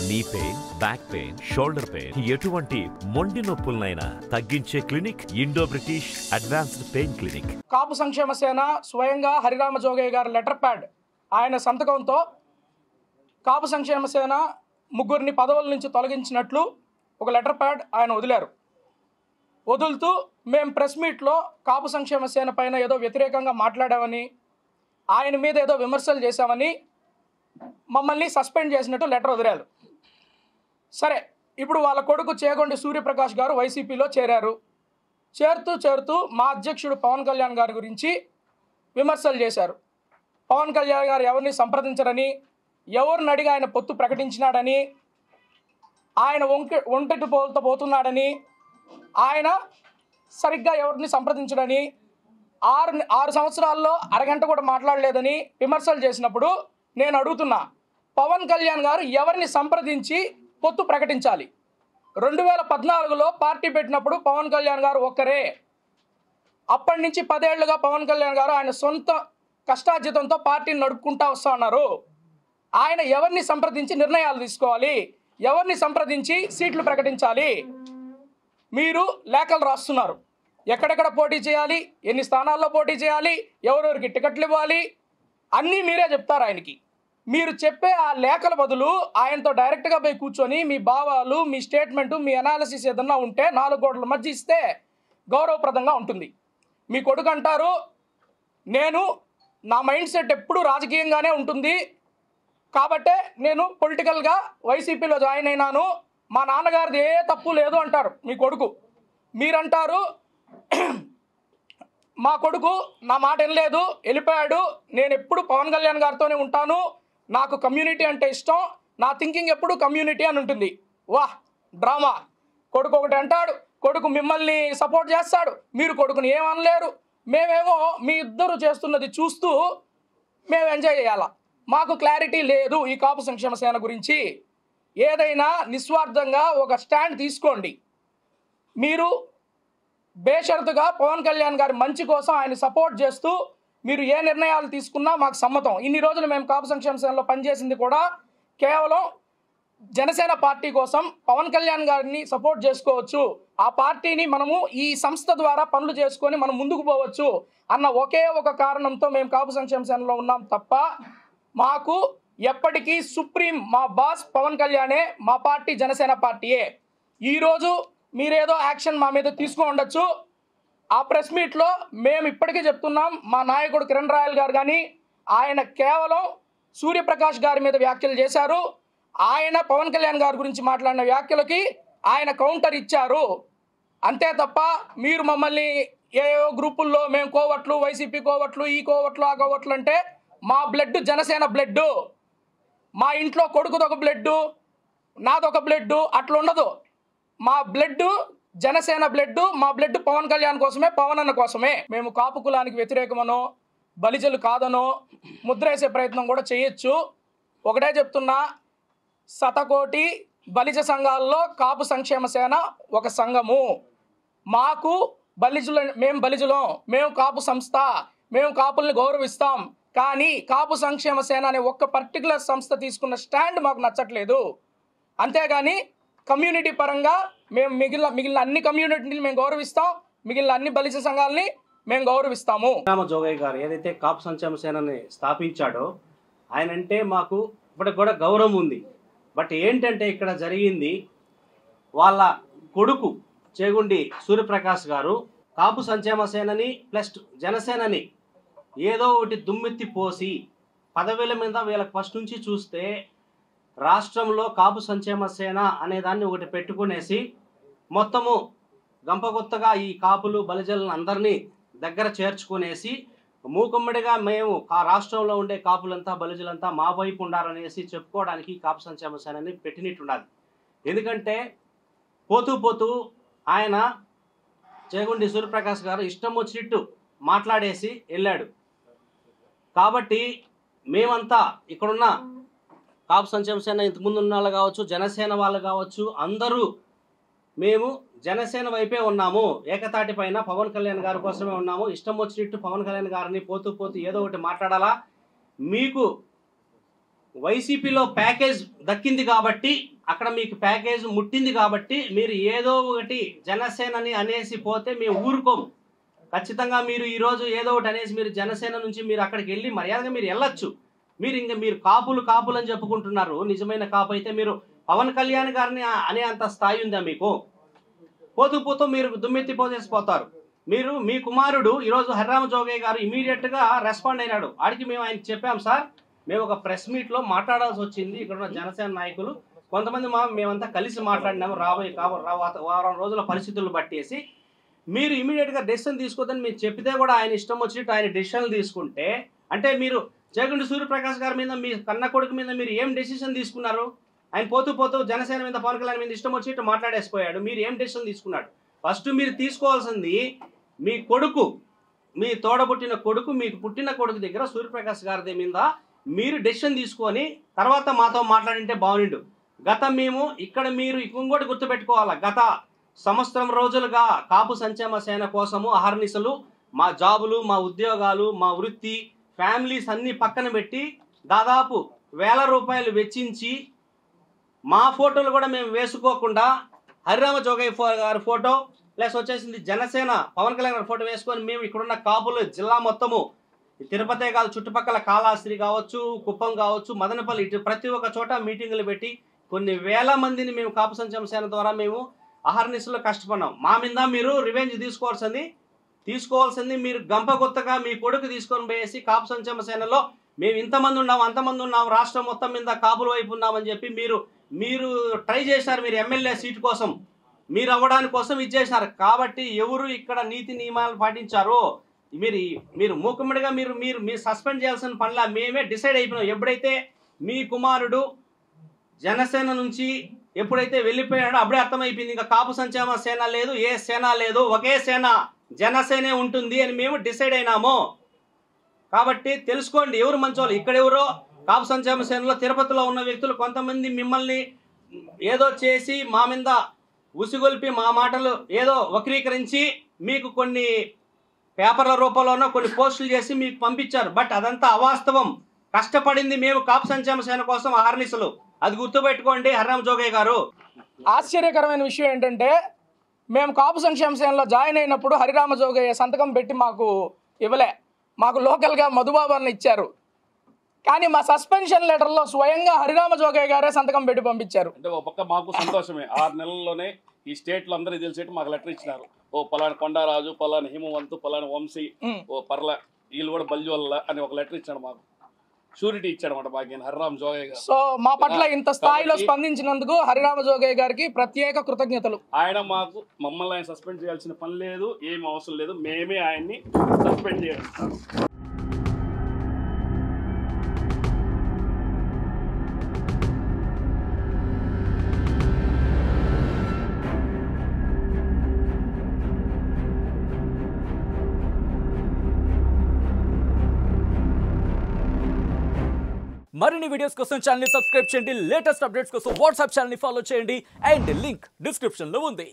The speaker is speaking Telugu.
నీ pain, back pain, shoulder pain, ఎటువంటి మొండి నొప్పులనైనా తగ్గించే clinic Indo British advanced pain clinic. Kapu Sankshema Sena స్వయంగా హరిరామ జోగయ్య గారి లెటర్ ప్యాడ్ ఆయన సంతకంతో కాపు సంక్షేమ సేన ముగ్గురిని పదవుల నుంచి తొలగించినట్లు ఒక లెటర్ ప్యాడ్ ఆయన వదిలారు. వదులుతూ మేము ప్రెస్ మీట్లో కాపు సంక్షేమ సేన పైన ఏదో వ్యతిరేకంగా మాట్లాడామని, ఆయన మీద ఏదో విమర్శలు చేశామని మమ్మల్ని సస్పెండ్ చేసినట్టు లెటర్ వదిలారు. సరే, ఇప్పుడు వాళ్ళ కొడుకు చేగొండి సూర్యప్రకాష్ గారు వైసీపీలో చేరారు. చేరుతూ మా అధ్యక్షుడు పవన్ కళ్యాణ్ గారి గురించి విమర్శలు చేశారు. పవన్ కళ్యాణ్ గారు ఎవరిని సంప్రదించరని, ఎవరిని అడిగి ఆయన పొత్తు ప్రకటించినాడని, ఆయన ఒంటెట్టు పోలతో పోతున్నాడని, ఆయన సరిగ్గా ఎవరిని సంప్రదించడని, 6 సంవత్సరాల్లో అరగంట కూడా మాట్లాడలేదని విమర్శలు చేసినప్పుడు నేను అడుగుతున్నా, పవన్ కళ్యాణ్ గారు ఎవరిని సంప్రదించి పొత్తు ప్రకటించాలి? 2014లో పార్టీ పెట్టినప్పుడు పవన్ కళ్యాణ్ గారు ఒక్కరే. అప్పటి నుంచి 10 ఏళ్లుగా పవన్ కళ్యాణ్ గారు ఆయన సొంత కష్టార్జితంతో పార్టీని నడుపుకుంటూ వస్తూ ఉన్నారు. ఆయన ఎవరిని సంప్రదించి నిర్ణయాలు తీసుకోవాలి? ఎవరిని సంప్రదించి సీట్లు ప్రకటించాలి? మీరు లేఖలు రాస్తున్నారు. ఎక్కడెక్కడ పోటీ చేయాలి, ఎన్ని స్థానాల్లో పోటీ చేయాలి, ఎవరెవరికి టికెట్లు ఇవ్వాలి, అన్నీ మీరే చెప్తారు ఆయనకి. మీరు చెప్పే ఆ లేఖల బదులు ఆయనతో డైరెక్ట్గా పోయి కూర్చొని మీ భావాలు, మీ స్టేట్మెంటు, మీ అనాలిసిస్ ఏదన్నా ఉంటే 4 గోడల మధ్య ఇస్తే గౌరవప్రదంగా ఉంటుంది. మీ కొడుకు అంటారు, నా మైండ్ సెట్ ఎప్పుడు రాజకీయంగానే ఉంటుంది కాబట్టే నేను పొలిటికల్గా వైసీపీలో జాయిన్ అయినాను, మా నాన్నగారిది ఏ తప్పు లేదు అంటారు మీ కొడుకు. మీరంటారు మా కొడుకు నా మాట వినలేదు, వెళ్ళిపోయాడు, నేను ఎప్పుడు పవన్ కళ్యాణ్ గారితోనే ఉంటాను, నాకు కమ్యూనిటీ అంటే ఇష్టం, నా థింకింగ్ ఎప్పుడు కమ్యూనిటీ అని ఉంటుంది. వాహ్, డ్రామా. కొడుకు ఒకటి అంటాడు, కొడుకు మిమ్మల్ని సపోర్ట్ చేస్తాడు, మీరు కొడుకుని ఏమనలేరు. మేమేమో మీ ఇద్దరు చేస్తున్నది చూస్తూ మేము ఎంజాయ్ చేయాలా? మాకు క్లారిటీ లేదు ఈ కాపు సంక్షేమ సేన గురించి. ఏదైనా నిస్వార్థంగా ఒక స్టాండ్ తీసుకోండి. మీరు బేషరతుగా పవన్ కళ్యాణ్ గారి మంచి కోసం ఆయన సపోర్ట్ చేస్తూ మీరు ఏ నిర్ణయాలు తీసుకున్నా మాకు సమ్మతం. ఇన్ని రోజులు మేము కాపు సంక్షేమ సేనలో పనిచేసింది కూడా కేవలం జనసేన పార్టీ కోసం. పవన్ కళ్యాణ్ గారిని సపోర్ట్ చేసుకోవచ్చు, ఆ పార్టీని మనము ఈ సంస్థ ద్వారా పనులు చేసుకొని మనం ముందుకు పోవచ్చు అన్న ఒకే ఒక కారణంతో మేము కాపు సంక్షేమ సేనలో ఉన్నాం తప్ప, మాకు ఎప్పటికీ సుప్రీం మా బాస్ పవన్ కళ్యాణే, మా పార్టీ జనసేన పార్టీయే. ఈరోజు మీరేదో యాక్షన్ మా మీద తీసుకో ఉండొచ్చు. ఆ ప్రెస్ మీట్లో మేము ఇప్పటికీ చెప్తున్నాం, మా నాయకుడు కిరణ్ రాయల్ గారు కానీ ఆయన కేవలం సూర్యప్రకాష్ గారి మీద వ్యాఖ్యలు చేశారు. ఆయన పవన్ కళ్యాణ్ గారి గురించి మాట్లాడిన వ్యాఖ్యలకి ఆయన కౌంటర్ ఇచ్చారు. అంతే తప్ప మీరు మమ్మల్ని ఏవో గ్రూపుల్లో మేము కోవట్లు, వైసీపీ కోవట్లు, ఈ కోవట్లు, ఆ కోవట్లు అంటే మా బ్లడ్ జనసేన బ్లడ్. మా ఇంట్లో కొడుకుదొక బ్లడ్, నాదొక బ్లడ్ అట్లా ఉండదు. మా బ్లడ్ జనసేన బ్లడ్, మా బ్లడ్ పవన్ కళ్యాణ్ కోసమే, పవన్ అన్న కోసమే. మేము కాపు కులానికి వ్యతిరేకమనో బలిజలు కాదనో ముద్రేసే ప్రయత్నం కూడా చేయొచ్చు. ఒకటే చెప్తున్నా, శతకోటి బలిజ సంఘాల్లో కాపు సంక్షేమ సేన ఒక సంఘము. మాకు మేము బలిజులం, మేము కాపు సంస్థ, మేము కాపుల్ని గౌరవిస్తాం. కానీ కాపు సంక్షేమ సేన అనే ఒక్క పర్టికులర్ సంస్థ తీసుకున్న స్టాండ్ మాకు నచ్చట్లేదు. అంతేగాని కమ్యూనిటీ పరంగా మేము మిగిలిన అన్ని కమ్యూనిటీని మేము గౌరవిస్తాం, మిగిలిన అన్ని బలిజ సంఘాలని మేము గౌరవిస్తాము. హరిరామ జోగయ్య గారు ఏదైతే కాపు సంక్షేమ సేనని స్థాపించాడో ఆయన అంటే మాకు ఇప్పటికి కూడా గౌరవం ఉంది. బట్ ఏంటంటే ఇక్కడ జరిగింది, వాళ్ళ కొడుకు చేగుండి సూర్యప్రకాష్ గారు కాపు సంక్షేమ సేనని ప్లస్ జనసేనని ఏదో ఒకటి దుమ్మెత్తి పోసి పదవుల మీద వీళ్ళకి ఫస్ట్ నుంచి చూస్తే రాష్ట్రంలో కాపు సంక్షేమ సేన అనే దాన్ని ఒకటి పెట్టుకునేసి మొత్తము గంపగొత్తగా ఈ కాపులు బలిజలను అందరినీ దగ్గర చేర్చుకునేసి మూకుమ్మడిగా మేము రాష్ట్రంలో ఉండే కాపులంతా బలిజలంతా మా వైపు ఉండాలనేసి చెప్పుకోవడానికి కాపు సంక్షేమ సేనని పెట్టినట్టున్నది. ఎందుకంటే పోతూ ఆయన చేగుండి సూర్యప్రకాష్ గారు ఇష్టం వచ్చినట్టు మాట్లాడేసి వెళ్ళాడు. కాబట్టి మేమంతా ఇక్కడున్న కాపు సంక్షేమ సేన ఇంతకుముందు ఉన్న వాళ్ళు కావచ్చు, జనసేన వాళ్ళు కావచ్చు, అందరూ మేము జనసేన వైపే ఉన్నాము. ఏకతాటి పైన పవన్ కళ్యాణ్ గారి కోసమే ఉన్నాము. ఇష్టం వచ్చినట్టు పవన్ కళ్యాణ్ గారిని పోతూ ఏదో ఒకటి మాట్లాడాలా. మీకు వైసీపీలో ప్యాకేజ్ దక్కింది కాబట్టి అక్కడ మీకు ప్యాకేజ్ ముట్టింది కాబట్టి మీరు ఏదో ఒకటి జనసేనని అనేసి పోతే మేము ఊరుకోము. ఖచ్చితంగా మీరు ఈరోజు ఏదో ఒకటి అనేసి మీరు జనసేన నుంచి మీరు అక్కడికి వెళ్ళి మర్యాదగా మీరు వెళ్ళొచ్చు. మీరు కాపులు అని చెప్పుకుంటున్నారు. నిజమైన కాపు అయితే మీరు పవన్ కళ్యాణ్ గారిని అనే అంత స్థాయి ఉందా మీకు? పోతూ మీరు దుమ్మెత్తి పోసేసిపోతారు. మీ కుమారుడు ఈరోజు హరిరామ జోగయ్య గారు ఇమీడియట్గా రెస్పాండ్ అయినాడు. ఆడికి మేము ఆయనకి చెప్పాం, సార్ మేము ఒక ప్రెస్ మీట్లో మాట్లాడాల్సి వచ్చింది, ఇక్కడ ఉన్న జనసేన నాయకులు కొంతమంది మేమంతా కలిసి మాట్లాడినాము, రాబోయే వారం రోజుల పరిస్థితులు బట్టేసి మీరు ఇమీడియట్గా డెసిషన్ తీసుకోవద్దని మీరు చెప్పితే కూడా ఆయన ఇష్టం వచ్చినట్టు ఆయన డెసిషన్లు తీసుకుంటే, అంటే మీరు జగన్ సూర్యప్రకాష్ గారి మీద మీ కన్న కొడుకు మీద మీరు ఏం డెసిషన్ తీసుకున్నారు? ఆయన పోతూ జనసేన మీద పవన్ కళ్యాణ్ మీద ఇష్టం వచ్చినట్టు మాట్లాడేసిపోయాడు. మీరు ఏం డెసిషన్ తీసుకున్నాడు? ఫస్ట్ మీరు తీసుకోవాల్సింది మీ కొడుకు, మీ తోడబుట్టిన కొడుకు, మీకు పుట్టిన కొడుకు దగ్గర సూర్యప్రకాష్ గారి మీద మీరు డెసిషన్ తీసుకొని తర్వాత మాతో మాట్లాడింటే బాగుండు. మేము ఇక్కడ మీరు ఇంకోటి గుర్తుపెట్టుకోవాలా, గత సంవత్సరం రోజులుగా కాపు సంక్షేమ సేన కోసము అహర్నిశలు మా జాబులు, మా ఉద్యోగాలు, మా వృత్తి, ఫ్యామిలీస్ అన్నీ పక్కన పెట్టి దాదాపు వేల రూపాయలు వెచ్చించి మా ఫోటోలు కూడా మేము వేసుకోకుండా హరిరామ జోగయ్య గారి ఫోటో ప్లస్ వచ్చేసింది జనసేన పవన్ కళ్యాణ్ గారి ఫోటో వేసుకొని మేము ఇక్కడున్న కాపులు జిల్లా మొత్తము తిరుపతే కాదు చుట్టుపక్కల కాళహస్తి కావచ్చు, కుప్పం కావచ్చు, మదనపల్లి, ఇటు ప్రతి ఒక్క చోట మీటింగులు పెట్టి కొన్ని వేల మందిని మేము కాపు సంక్షేమ సేన ద్వారా మేము అహర్నిశలో కష్టపడినాం. మా మీద మీరు రివెంజ్ తీసుకోవాల్సింది మీరు గంపగొత్తగా మీ కొడుకు తీసుకొని పోయేసి కాపు సంక్షేమ సేనలో మేము ఇంతమంది ఉన్నాం అంతమంది ఉన్నాం రాష్ట్రం మొత్తం మీద కాపుల వైపు ఉన్నామని చెప్పి మీరు ట్రై చేశారు. మీరు ఎమ్మెల్యే సీటు కోసం మీరు అవ్వడానికి కోసం ఇచ్చేసినారు. కాబట్టి ఎవరు ఇక్కడ నీతి నియమాలు పాటించారో మీరు మూకుమ్మడిగా మీరు సస్పెండ్ చేయాల్సిన పనిలా మేమే డిసైడ్ అయిపోయినాం. ఎప్పుడైతే మీ కుమారుడు జనసేన నుంచి ఎప్పుడైతే వెళ్ళిపోయాడో అప్పుడే అర్థమైపోయింది, ఇంకా కాపు సంక్షేమ సేన లేదు, ఏ సేన లేదు, ఒకే సేన జనసేనే ఉంటుంది అని మేము డిసైడ్ అయినాము. కాబట్టి తెలుసుకోండి ఎవరు మంచోళ్ళు. ఇక్కడెవరో కాపు సంక్షేమ సేనలో తిరుపతిలో ఉన్న వ్యక్తులు కొంతమంది మిమ్మల్ని ఏదో చేసి మా మీద ఉసిగొల్పి మా మాటలు ఏదో వక్రీకరించి మీకు కొన్ని పేపర్ల రూపంలోనో కొన్ని పోస్టులు చేసి మీకు పంపించారు. బట్ అదంతా అవాస్తవం. కష్టపడింది మేము కాపు సంక్షేమ సేన కోసం అహర్నిశలు. అది గుర్తుపెట్టుకోండి హరిరామ జోగయ్య గారు. ఆశ్చర్యకరమైన విషయం ఏంటంటే మేము కాపు సంక్షేమ సేనలో జాయిన్ అయినప్పుడు హరిరామ జోగయ్య సంతకం పెట్టి మాకు ఇవ్వలే, మాకు లోకల్గా మధుబాబు అన్న ఇచ్చారు. కానీ మా సస్పెన్షన్ లెటర్లో స్వయంగా హరిరామ జోగయ్య గారే సంతకం పెట్టి పంపించారు. అంటే ఒక పక్క మాకు సంతోషమే, 6 నెలల్లోనే ఈ స్టేట్లో అందరూ తెలిసేట్టు మాకు లెటర్ ఇచ్చినారు. ఓ పలానా కొండారాజు, పలానా హిమవంతు, పలానా వంశీ, ఓ పర్ల వీళ్ళు కూడా బల్జోళ్ళ అని ఒక లెటర్ ఇచ్చాడు, మాకు షూరిటీ ఇచ్చాడు అనమాట మాకు హరిరామ జోగయ్య గారు. సో మా పట్ల ఇంత స్థాయిలో స్పందించినందుకు హరిరామ జోగయ్య గారికి ప్రత్యేక కృతజ్ఞతలు. మమ్మల్ని ఆయన సస్పెండ్ చేయాల్సిన పని లేదు, ఏం అవసరం లేదు, మేమే ఆయన్ని సస్పెండ్ చేయాలి. మరిన్ని వీడియోస్ కోసం ఛానల్ ని సబ్స్క్రైబ్ చేయండి, లేటెస్ట్ అప్డేట్స్ కోసం వాట్సాప్ ఛానల్ ని ఫాలో చేయండి అండ్ లింక్ డిస్క్రిప్షన్ లో ఉంది.